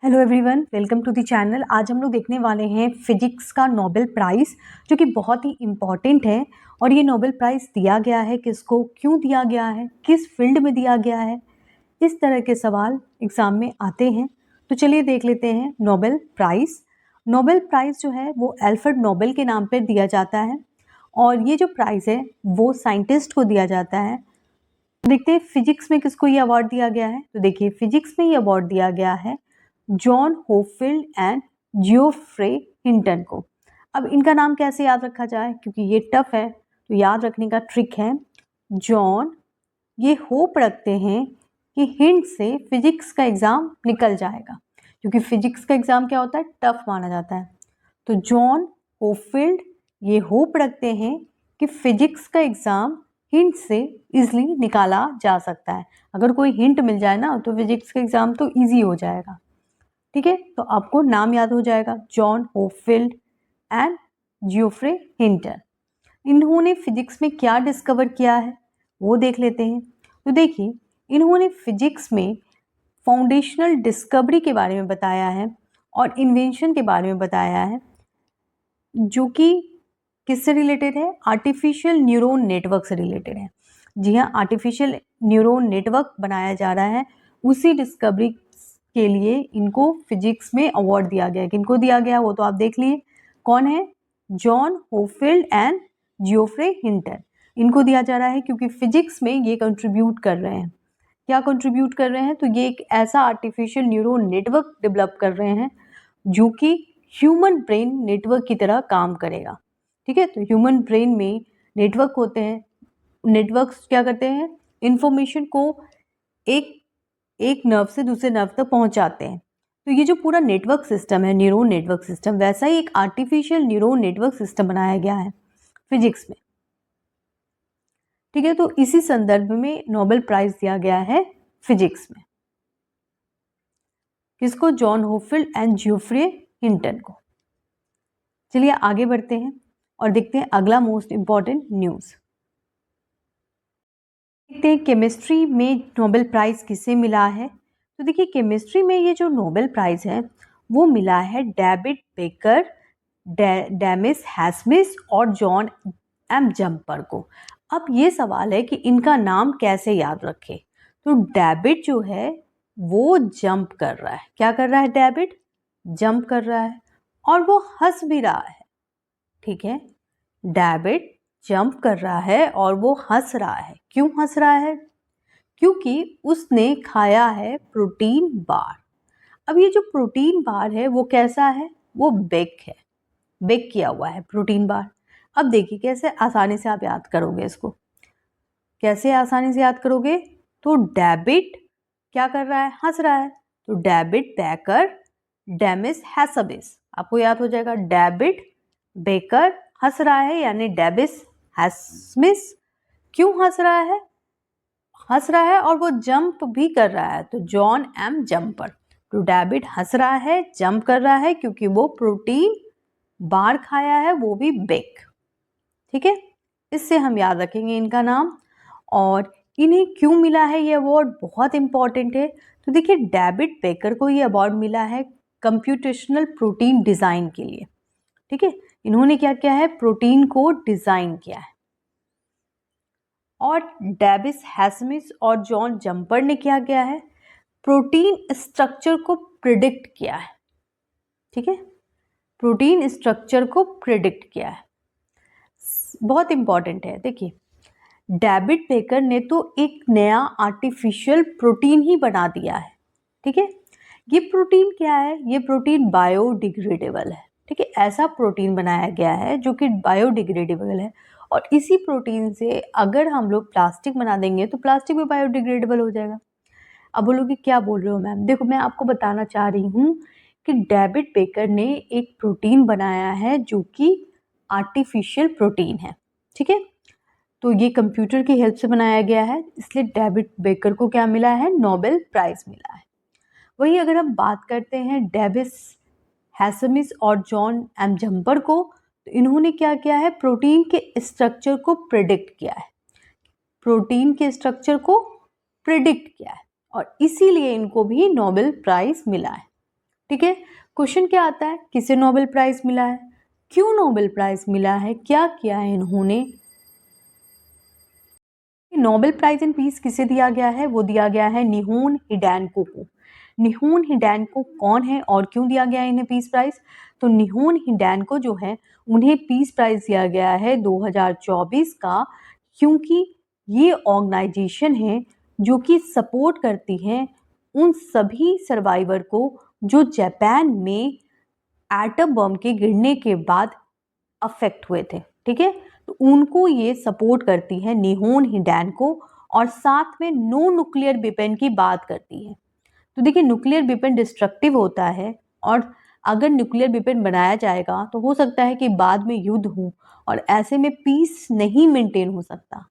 Hello everyone, welcome to the channel. आज हम लोग देखने वाले हैं फिजिक्स का नोबेल प्राइज़, जो कि बहुत ही इम्पॉर्टेंट है। और ये नोबेल प्राइज़ दिया गया है किसको, क्यों दिया गया है, किस फील्ड में दिया गया है, इस तरह के सवाल एग्ज़ाम में आते हैं। तो चलिए देख लेते हैं नोबेल प्राइज़। नोबेल प्राइज़ जो है वो अल्फ्रेड नोबेल के नाम पर दिया जाता है, और ये जो प्राइज़ है वो साइंटिस्ट को दिया जाता है। देखते हैं फिजिक्स में किसको ये अवार्ड दिया गया है। तो देखिए, फिजिक्स में ये अवार्ड दिया गया है जॉन होपफील्ड एंड जियोफ्रे हिंटन को। अब इनका नाम कैसे याद रखा जाए, क्योंकि ये टफ है, तो याद रखने का ट्रिक है जॉन, ये होप रखते हैं कि हिंट से फिजिक्स का एग्ज़ाम निकल जाएगा, क्योंकि फिजिक्स का एग्ज़ाम क्या होता है, टफ माना जाता है। तो जॉन होपफील्ड ये होप रखते हैं कि फिजिक्स का एग्ज़ाम हिंट से इजली निकाला जा सकता है। अगर कोई हिंट मिल जाए ना, तो फिजिक्स का एग्ज़ाम तो ईजी हो जाएगा। ठीक है, तो आपको नाम याद हो जाएगा, जॉन होपफील्ड एंड जियोफ्रे हिंटन। इन्होंने फिजिक्स में क्या डिस्कवर किया है वो देख लेते हैं। तो देखिए, इन्होंने फिजिक्स में फाउंडेशनल डिस्कवरी के बारे में बताया है और इन्वेंशन के बारे में बताया है, जो कि किससे रिलेटेड है, आर्टिफिशियल न्यूरॉन नेटवर्क से रिलेटेड है। जी हाँ, आर्टिफिशियल न्यूरॉन नेटवर्क बनाया जा रहा है, उसी डिस्कवरी के लिए इनको फिजिक्स में अवार्ड दिया गया है। किनको दिया गया वो तो आप देख लिए, कौन है, जॉन होपफील्ड एंड जियोफ्रे हिंटन। इनको दिया जा रहा है क्योंकि फिजिक्स में ये कंट्रीब्यूट कर रहे हैं। क्या कंट्रीब्यूट कर रहे हैं, तो ये एक ऐसा आर्टिफिशियल न्यूरॉन नेटवर्क डेवलप कर रहे हैं जो कि ह्यूमन ब्रेन नेटवर्क की तरह काम करेगा। ठीक है, तो ह्यूमन ब्रेन में नेटवर्क होते हैं। नेटवर्क्स क्या करते हैं, इंफॉर्मेशन को एक नर्व से दूसरे नर्व तक पहुंचाते हैं। तो ये जो पूरा नेटवर्क सिस्टम है, न्यूरॉन नेटवर्क सिस्टम, वैसा ही एक आर्टिफिशियल न्यूरॉन नेटवर्क सिस्टम बनाया गया है फिजिक्स में। ठीक है, तो इसी संदर्भ में नोबेल प्राइज दिया गया है फिजिक्स में। किसको, जॉन होपफील्ड एंड जियोफ्रे हिंटन को। चलिए आगे बढ़ते हैं और देखते हैं अगला मोस्ट इंपॉर्टेंट न्यूज़। देखते हैं केमिस्ट्री में नोबेल प्राइज़ किसे मिला है। तो देखिए, केमिस्ट्री में ये जो नोबेल प्राइज़ है वो मिला है डेविड बेकर, डेमिस हैस्मिस और जॉन एम जम्पर को। अब ये सवाल है कि इनका नाम कैसे याद रखें। तो डेविड जो है वो जंप कर रहा है। क्या कर रहा है, डेविड जंप कर रहा है और वो हंस भी रहा है। ठीक है, डेविड जंप कर रहा है और वो हंस रहा है। क्यों हंस रहा है, क्योंकि उसने खाया है प्रोटीन बार। अब ये जो प्रोटीन बार है वो कैसा है, वो बेक है, बेक किया हुआ है प्रोटीन बार। अब देखिए कैसे आसानी से आप याद करोगे इसको, कैसे आसानी से याद करोगे। तो डेविड क्या कर रहा है, हंस रहा है, तो डेविड बेकर डेमिस हैसबिस, आपको याद हो जाएगा। डेविड बेकर हंस रहा है, यानी डेविस हैस्मिस। क्यों हंस रहा है, हंस रहा है और वो जंप भी कर रहा है, तो जॉन एम जंपर। तो डेविड हंस रहा है, जंप कर रहा है, क्योंकि वो प्रोटीन बार खाया है, वो भी बेक। ठीक है, इससे हम याद रखेंगे इनका नाम। और इन्हें क्यों मिला है ये अवार्ड, बहुत इंपॉर्टेंट है। तो देखिए, डेविड बेकर को ये अवार्ड मिला है कंप्यूटेशनल प्रोटीन डिज़ाइन के लिए। ठीक है, इन्होंने क्या किया है, प्रोटीन को डिज़ाइन किया है। और डेविस हैस्मिस और जॉन जंपर ने क्या किया है, प्रोटीन स्ट्रक्चर को प्रिडिक्ट किया है। ठीक है, प्रोटीन स्ट्रक्चर को प्रिडिक्ट किया है, बहुत इंपॉर्टेंट है। देखिए, डेविड बेकर ने तो एक नया आर्टिफिशियल प्रोटीन ही बना दिया है। ठीक है, ये प्रोटीन क्या है, ये प्रोटीन बायोडिग्रेडेबल है। ठीक है, ऐसा प्रोटीन बनाया गया है जो कि बायोडिग्रेडेबल है, और इसी प्रोटीन से अगर हम लोग प्लास्टिक बना देंगे तो प्लास्टिक भी बायोडिग्रेडेबल हो जाएगा। अब बोलोगे क्या बोल रहे हो मैम, देखो मैं आपको बताना चाह रही हूँ कि डेविड बेकर ने एक प्रोटीन बनाया है जो कि आर्टिफिशियल प्रोटीन है। ठीक है, तो ये कंप्यूटर की हेल्प से बनाया गया है, इसलिए डेविड बेकर को क्या मिला है, नोबेल प्राइज मिला है। वही अगर हम बात करते हैं डेविस हैसमिस और जॉन एम जंपर को, तो इन्होंने क्या किया है, प्रोटीन के स्ट्रक्चर को प्रिडिक्ट किया है, प्रोटीन के स्ट्रक्चर को प्रिडिक्ट किया है, और इसीलिए इनको भी नोबेल प्राइज मिला है। ठीक है। क्वेश्चन क्या आता है, किसे नोबेल प्राइज मिला है, क्यों नोबेल प्राइज मिला है, क्या किया है इन्होंने। नोबेल प्राइज इन पीस किसे दिया गया है, वो दिया गया है निहोन हिडेनको को। निहोन हिडेनको कौन है और क्यों दिया गया है इन्हें पीस प्राइज, तो निहोन हिडेनको जो है उन्हें पीस प्राइज दिया गया है 2024 का, क्योंकि ये ऑर्गेनाइजेशन है जो कि सपोर्ट करती है उन सभी सर्वाइवर को जो जापान में एटम बम के गिरने के बाद अफेक्ट हुए थे। ठीक है, तो उनको ये सपोर्ट करती है निहोन हिडेनको, और साथ में नो न्यूक्लियर वेपन की बात करती है। तो देखिए, न्यूक्लियर वेपन डिस्ट्रक्टिव होता है, और अगर न्यूक्लियर वेपन बनाया जाएगा तो हो सकता है कि बाद में युद्ध हो, और ऐसे में पीस नहीं मेंटेन हो सकता।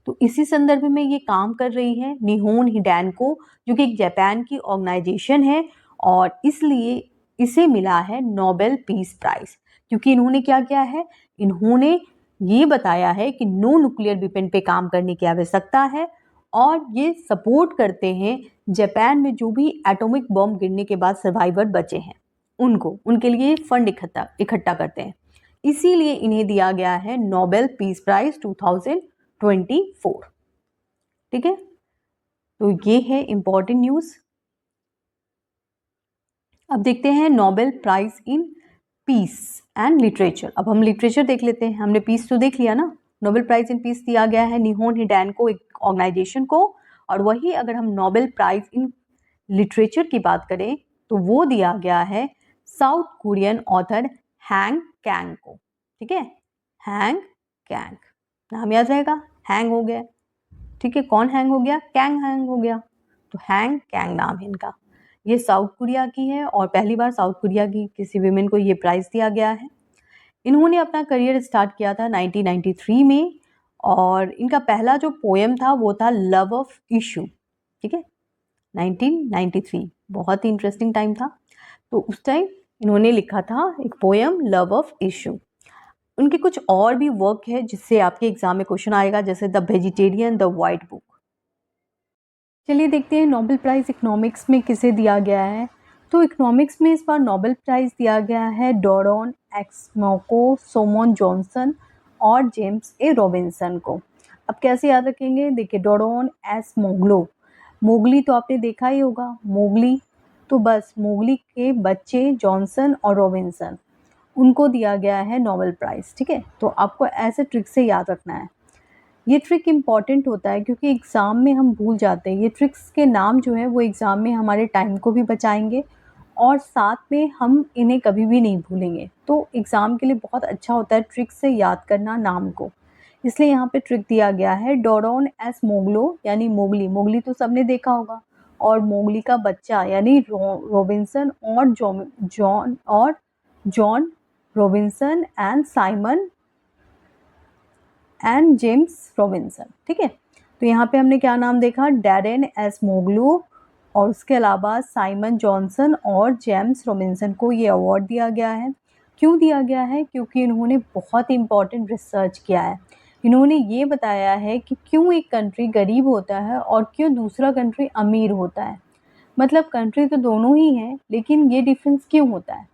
तो इसी संदर्भ में ये काम कर रही है निहोन हिडेनको, जो कि एक जापान की ऑर्गेनाइजेशन है, और इसलिए इसे मिला है नोबेल पीस प्राइज, क्योंकि इन्होंने क्या किया है, इन्होंने ये बताया है कि नो न्यूक्लियर वेपन पे काम करने की आवश्यकता है, और ये सपोर्ट करते हैं जापान में जो भी एटॉमिक बम गिरने के बाद सर्वाइवर बचे हैं उनको, उनके लिए फंड इकट्ठा करते हैं। इसीलिए इन्हें दिया गया है नोबेल पीस प्राइज 2024। ठीक है, तो ये है इंपॉर्टेंट न्यूज। अब देखते हैं Nobel prize in peace and literature. अब हम लिटरेचर देख लेते हैं, हमने पीस तो देख लिया ना। नोबेल प्राइज इन पीस दिया गया है निहोन हिडेनको एक ऑर्गेनाइजेशन को, और वही अगर हम नोबेल प्राइज इन लिटरेचर की बात करें तो वो दिया गया है south Korean author hang Kang को। ठीक है, हैंग कैंग, नाम याद रहेगा, हैंग हो गया। ठीक है, कौन हैंग हो गया, कैंग हैंग हो गया, तो हैंग कैंग नाम है इनका। ये साउथ कोरिया की है, और पहली बार साउथ कोरिया की किसी विमेन को ये प्राइज दिया गया है। इन्होंने अपना करियर स्टार्ट किया था 1993 में, और इनका पहला जो पोएम था वो था लव ऑफ इशू। ठीक है, 1993 बहुत ही इंटरेस्टिंग टाइम था। तो उस टाइम इन्होंने लिखा था एक पोएम लव ऑफ इशू। उनके कुछ और भी वर्क है जिससे आपके एग्जाम में क्वेश्चन आएगा, जैसे the vegetarian, the white book. चलिए देखते हैं नोबेल प्राइज इकोनॉमिक्स में किसे दिया गया है। तो इकोनॉमिक्स में इस बार नोबेल प्राइज दिया गया है डोरॉन एक्समोको, सोमन जॉनसन और जेम्स ए रॉबिन्सन को। अब कैसे याद रखेंगे, देखिए डोरॉन एस मोगलो, मोगली तो आपने देखा ही होगा, मोगली, तो बस मोगली के बच्चे जॉनसन और रॉबिन्सन, उनको दिया गया है नोबेल प्राइज। ठीक है, तो आपको ऐसे ट्रिक से याद रखना है। ये ट्रिक इम्पॉर्टेंट होता है क्योंकि एग्ज़ाम में हम भूल जाते हैं। ये ट्रिक्स के नाम जो है वो एग्ज़ाम में हमारे टाइम को भी बचाएंगे, और साथ में हम इन्हें कभी भी नहीं भूलेंगे। तो एग्ज़ाम के लिए बहुत अच्छा होता है ट्रिक से याद करना नाम को, इसलिए यहाँ पे ट्रिक दिया गया है डोरॉन एस मोगलो, यानी मोगली, मोगली तो सबने देखा होगा, और मोगली का बच्चा यानी रॉबिन्सन और John Robinson and Simon and James Robinson. ठीक है, तो यहाँ पे हमने क्या नाम देखा, डैरेन एस मोगलू, और उसके अलावा साइमन जॉनसन और जेम्स रॉबिन्सन को ये अवार्ड दिया गया है। क्यों दिया गया है, क्योंकि इन्होंने बहुत इंपॉर्टेंट रिसर्च किया है। इन्होंने ये बताया है कि क्यों एक कंट्री गरीब होता है और क्यों दूसरा कंट्री अमीर होता है। मतलब कंट्री तो दोनों ही हैं, लेकिन ये डिफरेंस क्यों होता है,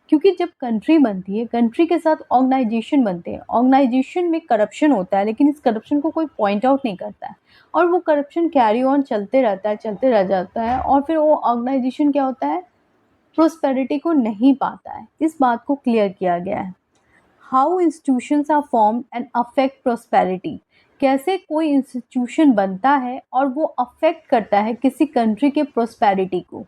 क्योंकि जब कंट्री बनती है, कंट्री के साथ ऑर्गेनाइजेशन बनते हैं, ऑर्गेनाइजेशन में करप्शन होता है, लेकिन इस करप्शन को कोई पॉइंट आउट नहीं करता है, और वो करप्शन कैरी ऑन चलते रहता है, चलते रह जाता है, और फिर वो ऑर्गेनाइजेशन क्या होता है, प्रोस्पेरिटी को नहीं पाता है। इस बात को क्लियर किया गया है। How institutions are formed and affect prosperity, कैसे कोई इंस्टीट्यूशन बनता है और वो अफेक्ट करता है किसी कंट्री के प्रोस्पेरिटी को।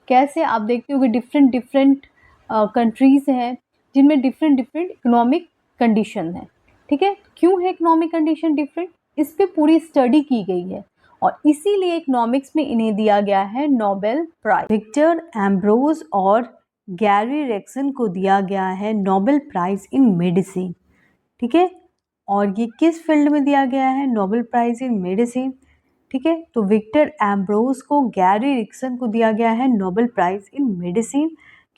कैसे, आप देखते हो कि डिफरेंट डिफरेंट कंट्रीज़ हैं जिनमें डिफरेंट डिफरेंट इकोनॉमिक कंडीशन है। ठीक है, क्यों है इकोनॉमिक कंडीशन डिफरेंट, इस पे पूरी स्टडी की गई है, और इसीलिए इकोनॉमिक्स में इन्हें दिया गया है नोबेल प्राइज। विक्टर एम्ब्रोज और गैरी रेक्सन को दिया गया है नोबेल प्राइज इन मेडिसिन। ठीक है, और ये किस फील्ड में दिया गया है, नोबेल प्राइज इन मेडिसिन। ठीक है, तो विक्टर एम्ब्रोज को, गैरी रिक्सन को दिया गया है नोबेल प्राइज इन मेडिसिन,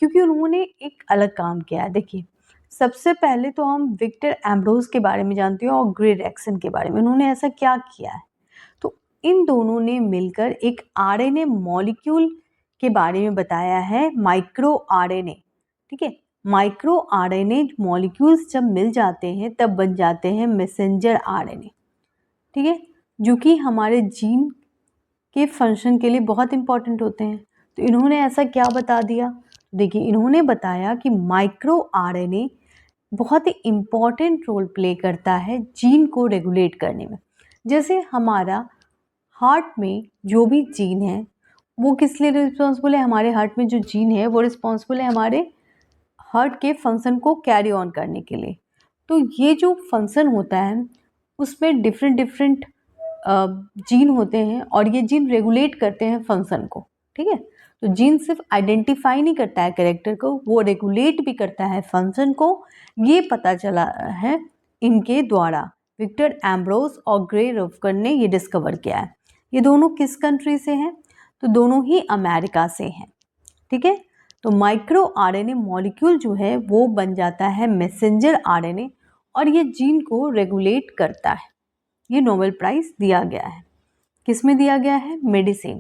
क्योंकि उन्होंने एक अलग काम किया है। देखिए, सबसे पहले तो हम विक्टर एम्ब्रोज के बारे में जानते हैं और ग्रे रिक्सन के बारे में। उन्होंने ऐसा क्या किया है, तो इन दोनों ने मिलकर एक आरएनए मॉलिक्यूल के बारे में बताया है माइक्रो आरएनए। ठीक है, माइक्रो आरएनए मॉलिक्यूल्स जब मिल जाते हैं तब बन जाते हैं मैसेंजर आरएनए। ठीक है, जो कि हमारे जीन के फंक्शन के लिए बहुत इंपॉर्टेंट होते हैं। तो इन्होंने ऐसा क्या बता दिया? देखिए, इन्होंने बताया कि माइक्रो आरएनए बहुत ही इम्पॉर्टेंट रोल प्ले करता है जीन को रेगुलेट करने में। जैसे हमारा हार्ट में जो भी जीन है वो किस लिए रिस्पॉन्सिबल है? हमारे हार्ट में जो जीन है वो रिस्पॉन्सिबल है हमारे हार्ट के फंक्शन को कैरी ऑन करने के लिए। तो ये जो फंक्शन होता है उसमें डिफरेंट डिफरेंट जीन होते हैं और ये जीन रेगुलेट करते हैं फंक्शन को। ठीक है, तो जीन सिर्फ आइडेंटिफाई नहीं करता है कैरेक्टर को, वो रेगुलेट भी करता है फंक्शन को। ये पता चला है इनके द्वारा। विक्टर एम्ब्रोस और ग्रे रोफकर ने ये डिस्कवर किया है। ये दोनों किस कंट्री से हैं? तो दोनों ही अमेरिका से हैं। ठीक है, तो माइक्रो आरएनए मॉलिक्यूल जो है वो बन जाता है मैसेंजर आरएनए और ये जीन को रेगुलेट करता है। ये नोबेल प्राइज दिया गया है, किस में दिया गया है? मेडिसिन।